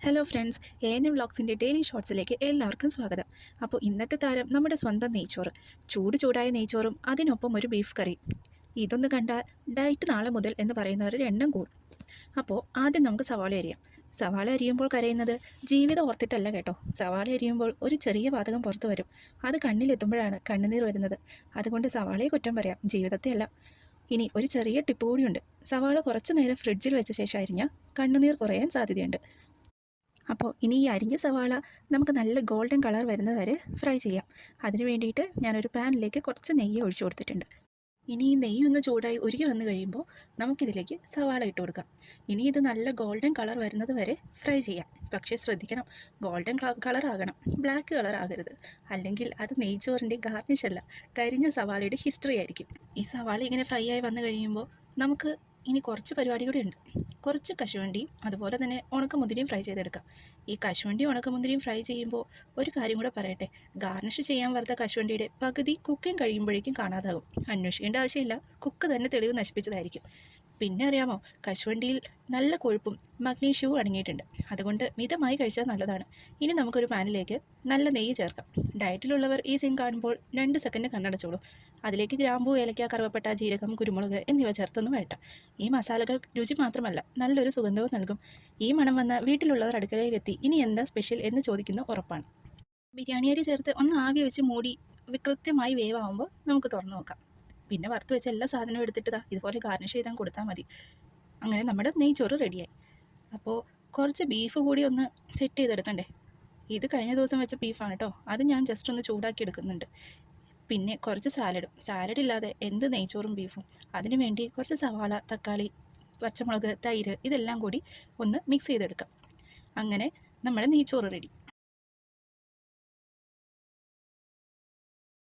Hello friends, ANM വ്ളോഗ്സിൻ്റെ daily ഷോർട്സിലേക്ക് എല്ലാവർക്കും സ്വാഗതം. അപ്പോൾ ഇന്നത്തെ താരം നമ്മുടെ സ്വന്തം നെയ്ച്ചോറ്, ചൂടായ നെയ്ച്ചോറും അതിനൊപ്പം ഒരു ബീഫ് കറി. ഇതൊന്ന് കണ്ടാൽ ഡയറ്റ് നാളെ മുതൽ എന്ന് പറയുന്നവരുടെ എണ്ണം കൂടും. അപ്പോൾ ആദ്യം നമുക്ക് സവാള അരിയാം. സവാള അരിയുമ്പോൾ കരയുന്നത് ജീവിതം ഓർത്തിട്ടല്ല കേട്ടോ. സവാള അരിയുമ്പോൾ ഒരു ചെറിയ വാതകം പുറത്തു വരും. അത് കണ്ണിലെത്തുമ്പോഴാണ് കണ്ണുനീർ വരുന്നത്. അതുകൊണ്ട് സവാളയെ കുറ്റം പറയാം, ജീവിതത്തെ അല്ല. ഇനി ഒരു ചെറിയ ടിപ്പ് കൂടിയുണ്ട്. സവാള കുറച്ച് നേരം ഫ്രിഡ്ജിൽ വെച്ച ശേഷം അരിഞ്ഞാൽ കണ്ണുനീർ കുറയാൻ സാധ്യതയുണ്ട്. അപ്പോൾ ഇനി ഈ അരിഞ്ഞ സവാള നമുക്ക് നല്ല ഗോൾഡൻ കളർ വരുന്നത് വരെ ഫ്രൈ ചെയ്യാം. അതിന് വേണ്ടിയിട്ട് ഞാനൊരു പാനിലേക്ക് കുറച്ച് നെയ്യ് ഒഴിച്ചു കൊടുത്തിട്ടുണ്ട്. ഇനി ഈ നെയ്യ് ഒന്ന് ചൂടായി ഉരുകി വന്നു കഴിയുമ്പോൾ നമുക്കിതിലേക്ക് സവാള ഇട്ട് കൊടുക്കാം. ഇനി ഇത് നല്ല ഗോൾഡൻ കളർ വരുന്നത് വരെ ഫ്രൈ ചെയ്യാം. പക്ഷേ ശ്രദ്ധിക്കണം, ഗോൾഡൻ കളർ ആകണം, ബ്ലാക്ക് കളർ ആകരുത്. അല്ലെങ്കിൽ അത് നെയ്ച്ചോറിൻ്റെ ഗാർണിഷ് അല്ല, കരിഞ്ഞ സവാളയുടെ ഹിസ്റ്ററി ആയിരിക്കും. ഈ സവാള ഇങ്ങനെ ഫ്രൈ ആയി വന്നു കഴിയുമ്പോൾ നമുക്ക് ഇനി കുറച്ച് പരിപാടി കൂടി ഉണ്ട്. കുറച്ച് കശുവണ്ടിയും അതുപോലെ തന്നെ ഉണക്കമുന്തിരിയും ഫ്രൈ ചെയ്തെടുക്കാം. ഈ കശുവണ്ടിയും ഉണക്കമുന്തിരിയും ഫ്രൈ ചെയ്യുമ്പോൾ ഒരു കാര്യം കൂടെ പറയട്ടെ. ഗാർണിഷ് ചെയ്യാൻ വറുത്ത കശുവണ്ടിയുടെ പകുതി കുക്കിംഗ് കഴിയുമ്പോഴേക്കും കാണാതാകും. അന്വേഷിക്കേണ്ട ആവശ്യമില്ല, കുക്ക് തന്നെ തെളിവ് നശിപ്പിച്ചതായിരിക്കും. പിന്നെ അറിയാമോ, കശുവണ്ടിയിൽ നല്ല കൊഴുപ്പും മഗ്നീഷ്യവും അടങ്ങിയിട്ടുണ്ട്. അതുകൊണ്ട് മിതമായി കഴിച്ചാൽ നല്ലതാണ്. ഇനി നമുക്കൊരു പാനിലേക്ക് നല്ല നെയ്യ് ചേർക്കാം. ഡയറ്റിലുള്ളവർ ഈ സീൻ കാണുമ്പോൾ 2 സെക്കൻഡ് കണ്ണടച്ചോളൂ. അതിലേക്ക് ഗ്രാമ്പൂ, ഏലക്ക, കറുവപ്പട്ട, ജീരകം, കുരുമുളക് എന്നിവ ചേർത്തൊന്ന് വഴറ്റാം. ഈ മസാലകൾ രുചി മാത്രമല്ല, നല്ലൊരു സുഗന്ധവും നൽകും. ഈ മണം വന്ന് വീട്ടിലുള്ളവർ അടുക്കളയിലെത്തി ഇനി എന്താ സ്പെഷ്യൽ എന്ന് ചോദിക്കുന്ന ഉറപ്പാണ്. ബിരിയാണി അരി ചേർത്ത് ഒന്ന് ആവി വെച്ച് മൂടി കൃത്യമായി വേവാകുമ്പോൾ നമുക്ക് തുറന്നു നോക്കാം. പിന്നെ വറുത്ത് വെച്ച എല്ലാ സാധനവും എടുത്തിട്ട് ഇതുപോലെ ഗാർണിഷ് ചെയ്താൽ കൊടുത്താൽ മതി. അങ്ങനെ നമ്മുടെ നെയ്ച്ചോറ് റെഡിയായി. അപ്പോൾ കുറച്ച് ബീഫ് കൂടി ഒന്ന് സെറ്റ് ചെയ്തെടുക്കണ്ടേ. ഇത് കഴിഞ്ഞ ദിവസം വെച്ച ബീഫാണ് കേട്ടോ. അത് ഞാൻ ജസ്റ്റ് ഒന്ന് ചൂടാക്കി എടുക്കുന്നുണ്ട്. പിന്നെ കുറച്ച് സാലഡ് ഇല്ലാതെ എന്ത് നെയ്ച്ചോറും ബീഫും. അതിനു വേണ്ടി കുറച്ച് സവാള, തക്കാളി, പച്ചമുളക്, തൈര് ഇതെല്ലാം കൂടി ഒന്ന് മിക്സ് ചെയ്തെടുക്കാം. അങ്ങനെ നമ്മുടെ നെയ്ച്ചോറ് റെഡി.